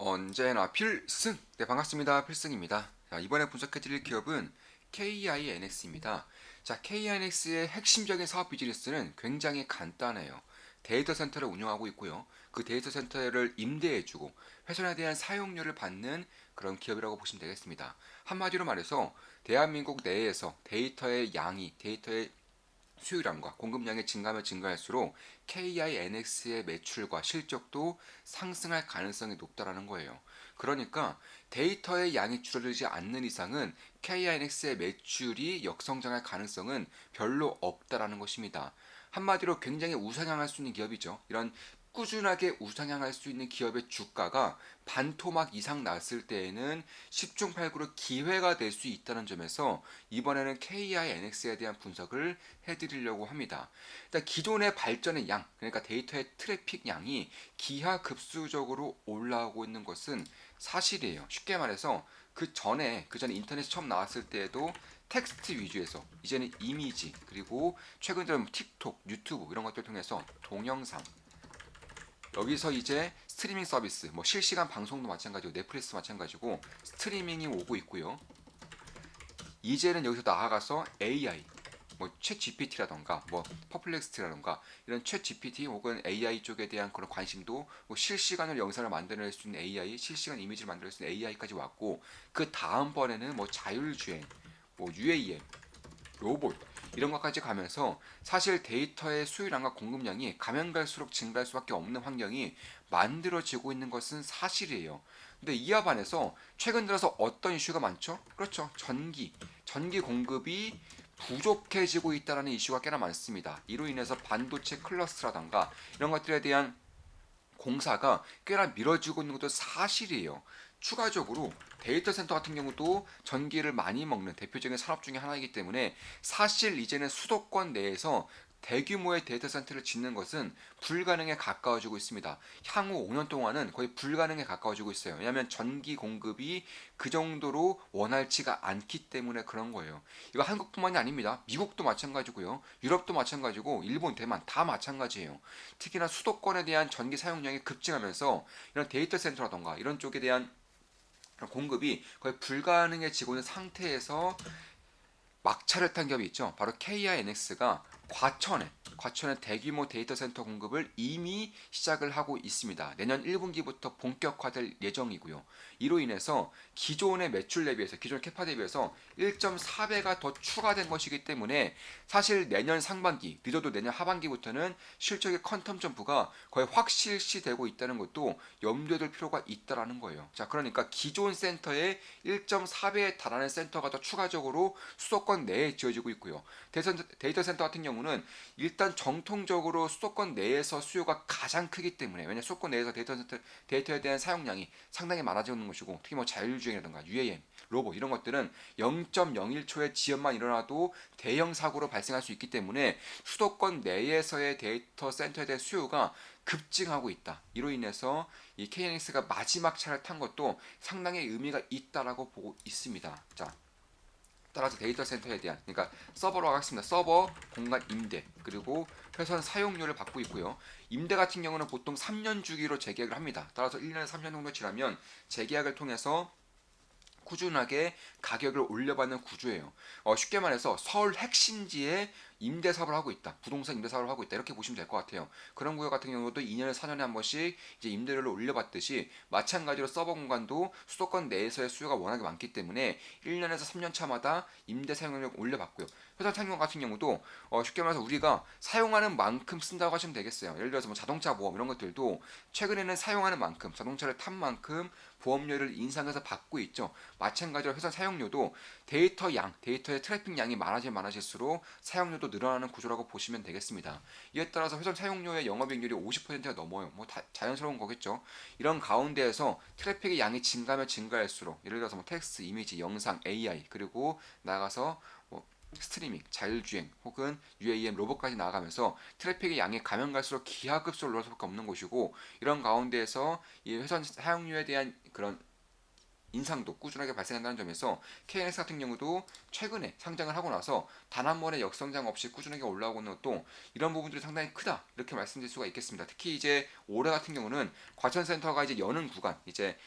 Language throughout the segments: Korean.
언제나 필승! 네, 반갑습니다. 필승입니다. 자, 이번에 분석해드릴 기업은 KINX입니다. 자, KINX의 핵심적인 사업 비즈니스는 굉장히 간단해요. 데이터 센터를 운영하고 있고요. 그 데이터 센터를 임대해주고 회선에 대한 사용료를 받는 그런 기업이라고 보시면 되겠습니다. 한마디로 말해서 대한민국 내에서 데이터의 양이, 데이터의 수요량과 공급량이 증가하면 증가할수록 KINX의 매출과 실적도 상승할 가능성이 높다라는 거예요. 그러니까 데이터의 양이 줄어들지 않는 이상은 KINX의 매출이 역성장할 가능성은 별로 없다라는 것입니다. 한마디로 굉장히 우상향할 수 있는 기업이죠. 이런 꾸준하게 우상향할 수 있는 기업의 주가가 반토막 이상 났을 때에는 10중 8구로 기회가 될 수 있다는 점에서 이번에는 KINX에 대한 분석을 해드리려고 합니다. 일단 기존의 발전의 양, 그러니까 데이터의 트래픽 양이 기하급수적으로 올라오고 있는 것은 사실이에요. 쉽게 말해서 그 전에 인터넷이 처음 나왔을 때에도 텍스트 위주에서 이제는 이미지, 그리고 최근 들어 틱톡, 유튜브 이런 것들 통해서 동영상, 여기서 이제 스트리밍 서비스, 뭐 실시간 방송도 마찬가지고 넷플릭스 마찬가지고 스트리밍이 오고 있고요. 이제는 여기서 나아가서 AI, 뭐챗 GPT라던가 뭐 퍼플렉스트라던가 이런 챗 GPT 혹은 AI 쪽에 대한 그런 관심도 뭐 실시간으로 영상을 만들어낼 수 있는 AI, 실시간 이미지를 만들어낼 수 있는 AI까지 왔고, 그 다음번에는 뭐 자율주행, 뭐 UAM, 로봇 이런 것까지 가면서 사실 데이터의 수요량과 공급량이 가면 갈수록 증가할 수밖에 없는 환경이 만들어지고 있는 것은 사실이에요. 근데 이와 반해서 최근 들어서 어떤 이슈가 많죠? 그렇죠. 전기 공급이 부족해지고 있다는 이슈가 꽤나 많습니다. 이로 인해서 반도체 클러스터라던가 이런 것들에 대한 공사가 꽤나 미뤄지고 있는 것도 사실이에요. 추가적으로 데이터 센터 같은 경우도 전기를 많이 먹는 대표적인 산업 중에 하나이기 때문에 사실 이제는 수도권 내에서 대규모의 데이터 센터를 짓는 것은 불가능에 가까워지고 있습니다. 향후 5년 동안은 거의 불가능에 가까워지고 있어요. 왜냐하면 전기 공급이 그 정도로 원활치가 않기 때문에 그런 거예요. 이거 한국뿐만이 아닙니다. 미국도 마찬가지고요. 유럽도 마찬가지고 일본, 대만 다 마찬가지예요. 특히나 수도권에 대한 전기 사용량이 급증하면서 이런 데이터 센터라던가 이런 쪽에 대한 공급이 거의 불가능해지고 있는 상태에서 막차를 탄 기업이 있죠. 바로 KINX가 과천에 대규모 데이터 센터 공급을 이미 시작을 하고 있습니다. 내년 1분기부터 본격화될 예정이고요. 이로 인해서 기존의 매출 대비해서, 기존 캐파 대비해서 1.4배가 더 추가된 것이기 때문에 사실 내년 상반기, 늦어도 내년 하반기부터는 실적의 퀀텀 점프가 거의 확실시되고 있다는 것도 염두에 둘 필요가 있다라는 거예요. 자, 그러니까 기존 센터의 1.4배에 달하는 센터가 더 추가적으로 수도권 내에 지어지고 있고요. 데이터 센터 같은 경우는 일단 정통적으로 수도권 내에서 수요가 가장 크기 때문에, 왜냐 수도권 내에서 데이터에 대한 사용량이 상당히 많아지는 것이고, 특히 뭐 자율주행이라든가 UAM, 로봇 이런 것들은 0.01초의 지연만 일어나도 대형 사고로 발생할 수 있기 때문에 수도권 내에서의 데이터 센터에 대한 수요가 급증하고 있다. 이로 인해서 이 KNX가 마지막 차를 탄 것도 상당히 의미가 있다라고 보고 있습니다. 자, 따라서 데이터 센터에 대한, 그러니까 서버로 하겠습니다. 서버 공간 임대, 그리고 회선 사용료를 받고 있고요. 임대 같은 경우는 보통 3년 주기로 재계약을 합니다. 따라서 1년에 3년 정도 지나면 재계약을 통해서 꾸준하게 가격을 올려받는 구조예요. 쉽게 말해서 서울 핵심지에 임대 사업을 하고 있다. 부동산 임대 사업을 하고 있다. 이렇게 보시면 될 것 같아요. 그런 구역 같은 경우도 2년에 4년에 한 번씩 이제 임대료를 올려받듯이 마찬가지로 서버 공간도 수도권 내에서의 수요가 워낙에 많기 때문에 1년에서 3년 차마다 임대 사용료를 올려받고요. 회사 사용 같은 경우도 쉽게 말해서 우리가 사용하는 만큼 쓴다고 하시면 되겠어요. 예를 들어서 뭐 자동차 보험 이런 것들도 최근에는 사용하는 만큼, 자동차를 탄 만큼 보험료를 인상해서 받고 있죠. 마찬가지로 회사 사용료도 데이터의 트래픽 양이 많아질수록 사용료도 늘어나는 구조라고 보시면 되겠습니다. 이에 따라서 회사 사용료의 영업이익률이 50%가 넘어요. 뭐 자연스러운 거겠죠. 이런 가운데에서 트래픽의 양이 증가하면 증가할수록, 예를 들어서 뭐 텍스트, 이미지, 영상, AI, 그리고 나가서 뭐 스트리밍, 자율주행 혹은 UAM, 로봇까지 나아가면서 트래픽의 양이 가면 갈수록 기하급수로 올라갈 수밖에 없는 것이고, 이런 가운데에서 이 회선 사용료에 대한 그런 인상도 꾸준하게 발생한다는 점에서 KNX 같은 경우도 최근에 상장을 하고 나서 단 한 번의 역성장 없이 꾸준하게 올라오고 있는 것도 이런 부분들이 상당히 크다 이렇게 말씀드릴 수가 있겠습니다. 특히 이제 올해 같은 경우는 과천센터가 이제 여는 구간 이제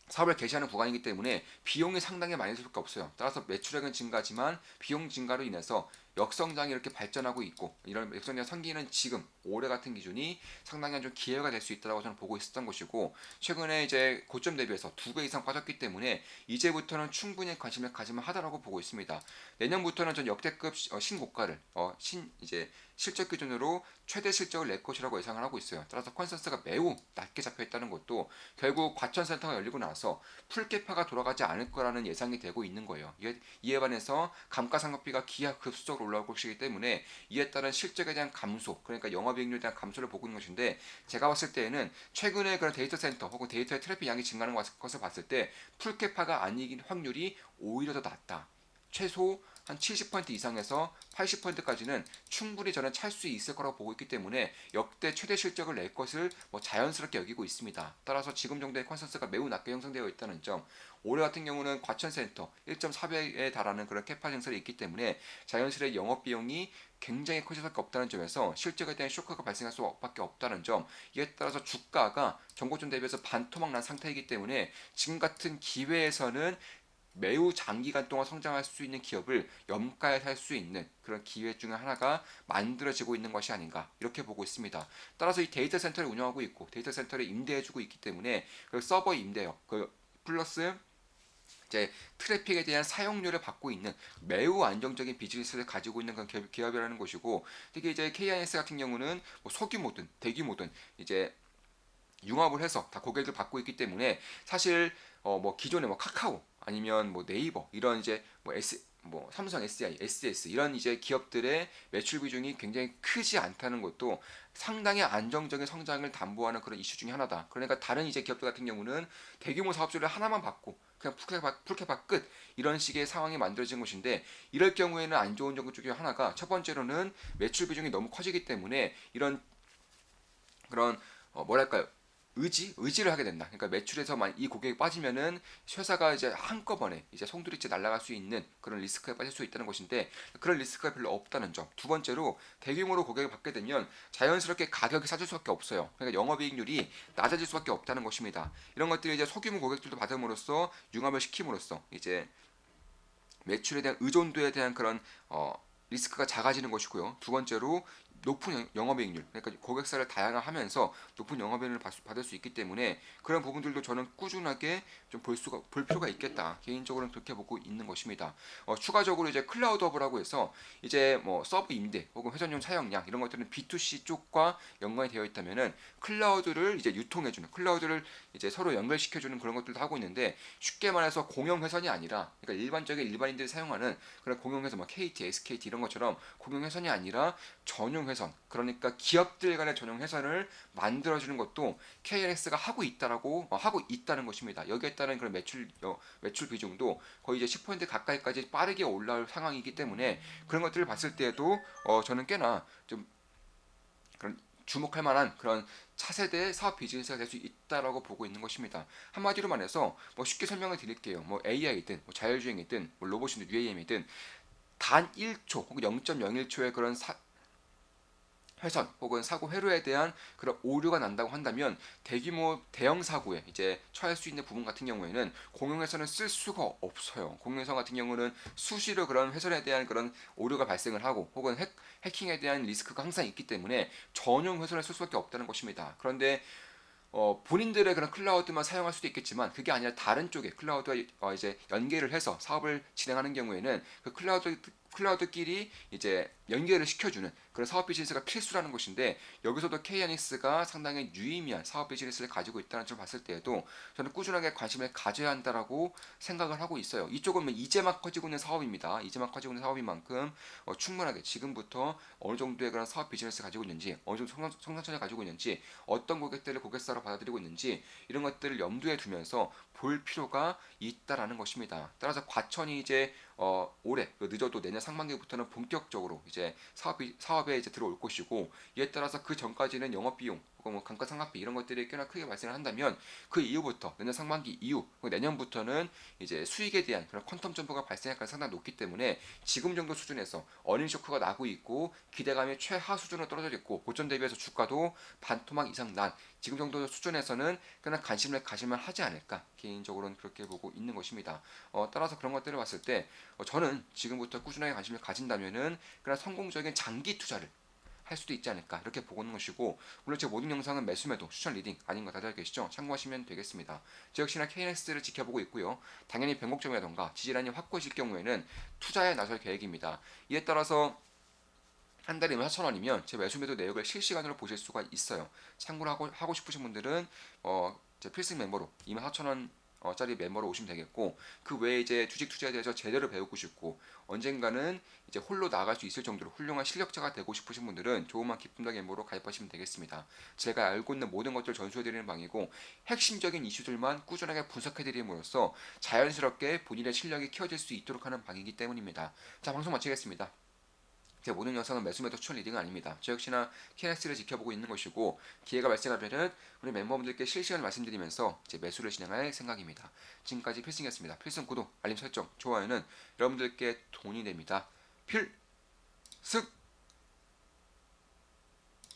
사업을 개시하는 구간이기 때문에 비용이 상당히 많이 들 수밖에 없어요. 따라서 매출액은 증가지만 비용 증가로 인해서 역성장이 이렇게 발전하고 있고 이런 역성장 성기는 지금 올해 같은 기준이 상당히 좀 기회가 될 수 있다고 저는 보고 있었던 것이고 최근에 이제 고점 대비해서 2배 이상 빠졌기 때문에 이제부터는 충분히 관심을 가지면 하다라고 보고 있습니다. 내년부터는 전 역대급 신고가를 신 이제 실적 기준으로 최대 실적을 낼 것이라고 예상을 하고 있어요. 따라서 컨센서스가 매우 낮게 잡혀 있다는 것도 결국 과천센터가 열리고 나서 풀개파가 돌아가지 않을 거라는 예상이 되고 있는 거예요. 이에 반해서 감가상각비가 기하급수적으로 올라올 것이기 때문에 이에 따른 실적에 대한 감소, 그러니까 영업이익률에 대한 감소를 보고 있는 것인데 제가 봤을 때에는 최근에 그런 데이터 센터 혹은 데이터의 트래픽 양이 증가하는 것을 봤을 때 풀개파가 아니긴 확률이 오히려 더 낮다. 최소 한 70% 이상에서 80%까지는 충분히 저는 찰 수 있을 거라고 보고 있기 때문에 역대 최대 실적을 낼 것을 자연스럽게 여기고 있습니다. 따라서 지금 정도의 컨센서스가 매우 낮게 형성되어 있다는 점, 올해 같은 경우는 과천센터 1.4배에 달하는 그런 캐파 증설이 있기 때문에 자연스레 영업 비용이 굉장히 커질 수밖에 없다는 점에서 실적에 대한 쇼크가 발생할 수밖에 없다는 점, 이에 따라서 주가가 전고점 대비해서 반토막 난 상태이기 때문에 지금 같은 기회에서는 매우 장기간 동안 성장할 수 있는 기업을 염가에 살 수 있는 그런 기회 중에 하나가 만들어지고 있는 것이 아닌가 이렇게 보고 있습니다. 따라서 이 데이터 센터를 운영하고 있고 데이터 센터를 임대해주고 있기 때문에 그 서버 임대요, 그 플러스 이제 트래픽에 대한 사용료를 받고 있는 매우 안정적인 비즈니스를 가지고 있는 그런 기업이라는 것이고, 특히 이제 KIS 같은 경우는 뭐 소규모든 대규모든 이제 융합을 해서 다 고객을 받고 있기 때문에 사실 뭐 기존의 뭐 카카오 아니면 뭐 네이버 이런 이제 뭐 삼성 SDI, SDS 이런 이제 기업들의 매출 비중이 굉장히 크지 않다는 것도 상당히 안정적인 성장을 담보하는 그런 이슈 중에 하나다. 그러니까 다른 이제 기업들 같은 경우는 대규모 사업주를 하나만 받고 그냥 풀케바 끝 이런 식의 상황이 만들어진 것인데, 이럴 경우에는 안 좋은 점 중에 하나가 첫 번째로는 매출 비중이 너무 커지기 때문에 이런 그런 뭐랄까요, 의지를 하게 된다. 그러니까 매출에서만 이 고객이 빠지면은 회사가 이제 한꺼번에 이제 송두리째 날아갈 수 있는 그런 리스크에 빠질 수 있다는 것인데, 그런 리스크가 별로 없다는 점. 두 번째로 대규모로 고객을 받게 되면 자연스럽게 가격이 싸질 수밖에 없어요. 그러니까 영업이익률이 낮아질 수밖에 없다는 것입니다. 이런 것들이 이제 소규모 고객들도 받음으로써 융합을 시킴으로써 이제 매출에 대한 의존도에 대한 그런 리스크가 작아지는 것이고요. 두 번째로 높은 영업이익률, 그러니까 고객사를 다양화하면서 높은 영업이익률을 받을 수 있기 때문에 그런 부분들도 저는 꾸준하게 좀 볼 필요가 있겠다. 개인적으로는 그렇게 보고 있는 것입니다. 추가적으로 이제 클라우드업이라고 해서 이제 뭐 서브 임대 혹은 회전용 사용량 이런 것들은 B2C 쪽과 연관이 되어 있다면은 클라우드를 이제 유통해주는, 클라우드를 이제 서로 연결시켜주는 그런 것들도 하고 있는데, 쉽게 말해서 공용 회선이 아니라, 그러니까 일반적인 일반인들이 사용하는 그런 공용 회선, 뭐 KT, SKT 이런 것처럼 공용 회선이 아니라 전용 회선, 그러니까 기업들 간의 전용 회선을 만들어주는 것도 KNX가 하고 있다는 것입니다. 여기에 따른 그런 매출 비중도 거의 이제 10% 가까이까지 빠르게 올라올 상황이기 때문에 그런 것들을 봤을 때에도 저는 꽤나 좀 그런 주목할 만한 그런 차세대 사업 비즈니스가 될 수 있다라고 보고 있는 것입니다. 한마디로 말해서 뭐 쉽게 설명을 드릴게요. 뭐 AI든 뭐 자율주행이든 뭐 로봇이든 UAM이든 단 1초 혹은 0.01초의 그런 회선 혹은 사고 회로에 대한 그런 오류가 난다고 한다면 대규모 대형 사고에 이제 처할 수 있는 부분 같은 경우에는 공용회선을 쓸 수가 없어요. 공용회선 같은 경우는 수시로 그런 회선에 대한 그런 오류가 발생을 하고 혹은 해킹에 대한 리스크가 항상 있기 때문에 전용 회선을 쓸 수밖에 없다는 것입니다. 그런데 본인들의 그런 클라우드만 사용할 수도 있겠지만 그게 아니라 다른 쪽에 클라우드와 이제 연계를 해서 사업을 진행하는 경우에는 그 클라우드끼리 이제 연계를 시켜주는 그런 사업 비즈니스가 필수라는 것인데, 여기서도 KNX가 상당히 유의미한 사업 비즈니스를 가지고 있다는 점을 봤을 때에도 저는 꾸준하게 관심을 가져야 한다라고 생각을 하고 있어요. 이쪽은 뭐 이제 막 커지고 있는 사업입니다. 이제 막 커지고 있는 사업인 만큼 충분하게 지금부터 어느 정도의 그런 사업 비즈니스를 가지고 있는지, 어느 정도 성장성을 가지고 있는지, 어떤 고객들을 고객사로 받아들이고 있는지 이런 것들을 염두에 두면서 볼 필요가 있다라는 것입니다. 따라서 과천이 이제 올해 늦어도 내년 상반기부터는 본격적으로 이제 사업에 이제 들어올 것이고, 이에 따라서 그 전까지는 영업 비용 뭐 감가상각비 이런 것들이 꽤나 크게 발생을 한다면 그 이후부터 내년 상반기 이후 내년부터는 이제 수익에 대한 그런 퀀텀 점프가 발생할 가능성이 상당히 높기 때문에 지금 정도 수준에서 어닝 쇼크가 나고 있고 기대감이 최하 수준으로 떨어져 있고 고점 대비해서 주가도 반토막 이상 난 지금 정도 수준에서는 꽤나 관심을 가질만 하지 않을까 개인적으로는 그렇게 보고 있는 것입니다. 따라서 그런 것들을 봤을 때 저는 지금부터 꾸준하게 관심을 가진다면은 그런 성공적인 장기 투자를 할 수도 있지 않을까 이렇게 보고 있는 것이고 물론 제 모든 영상은 매수 매도 추천 리딩 아닌 거 다들 알고 계시죠? 참고하시면 되겠습니다. 저 역시나 KNX를 지켜보고 있고요. 당연히 변곡점이라던가 지지라인이 확고해질 경우에는 투자에 나설 계획입니다. 이에 따라서 한 달에 4,000원이면 제 매수 매도 내역을 실시간으로 보실 수가 있어요. 참고로 하고 싶으신 분들은 제 필승 멤버로 24,000원 짜리 멤버로 오시면 되겠고 그 외에 이제 주식 투자에 대해서 제대로 배우고 싶고 언젠가는 이제 홀로 나갈 수 있을 정도로 훌륭한 실력자가 되고 싶으신 분들은 조그만 기쁨다 멤버로 가입하시면 되겠습니다. 제가 알고 있는 모든 것들을 전수해드리는 방이고 핵심적인 이슈들만 꾸준하게 분석해드림으로써 자연스럽게 본인의 실력이 키워질 수 있도록 하는 방이기 때문입니다. 자, 방송 마치겠습니다. 제 모든 영상은 매수 매도 추천 리딩은 아닙니다. 저 역시나 KNX를 지켜보고 있는 것이고 기회가 발생하면은 우리 멤버분들께 실시간 말씀드리면서 제 매수를 진행할 생각입니다. 지금까지 필승이었습니다. 필승 구독, 알림 설정, 좋아요는 여러분들께 돈이 됩니다. 필승!